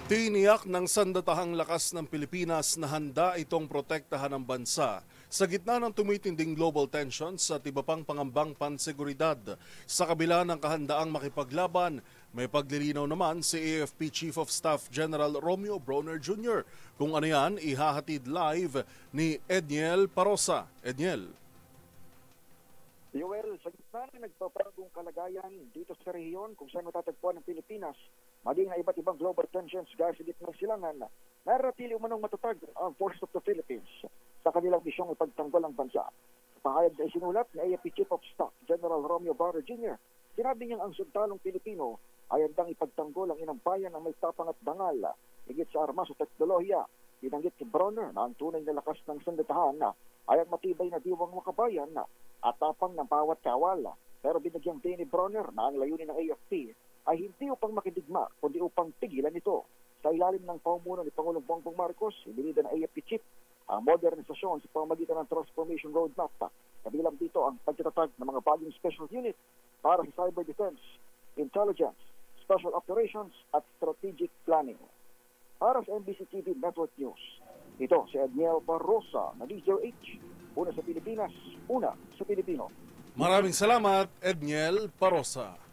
Tiniyak ng sandatahang lakas ng Pilipinas na handa itong protektahan ang bansa sa gitna ng tumitinding global tensions at iba pang pangambang panseguridad. Sa kabila ng kahandaang makipaglaban, may paglilinaw naman si AFP Chief of Staff General Romeo Brawner Jr. Kung ano yan, ihahatid live ni Edniel Parosa. Edniel. Yoel, sa gitna ng nagpapagong kalagayan dito sa rehiyon kung saan matatagpuan ng Pilipinas, maging na iba't ibang global tensions gaya sa gitna ng silangan, naratili umanong matatag ang Forces of the Philippines sa kanilang misyong ipagtanggol ang bansa. Pahayag na isinulat ni AFP Chief of Staff General Romeo Brawner Jr., sinabi niyang ang sundalong Pilipino ay handang ipagtanggol ang inambayan ng may tapang at dangal, higit sa armas o teknolohiya. Binanggit ni Brawner na ang tunay na lakas ng sandatahan ay ang matibay na diwang makabayan at tapang ng bawat kawal. Pero binagyang din ni Brawner na ang layunin ng AFP ay hindi upang makidigma, kundi upang tigilan ito. Sa ilalim ng pamumuno ni Pangulong Bongbong Marcos, ibinida ng AFP Chief ang modernisasyon sa pamamagitan ng Transformation Roadmap. Kabilang dito ang pagtatatag ng mga bagong special unit para sa cyber defense, intelligence, special operations at strategic planning. Para sa NBC TV Network News, ito si Edniel Parosa na DZRH. Una sa Pilipinas, una sa Pilipino. Maraming salamat, Edniel Parosa.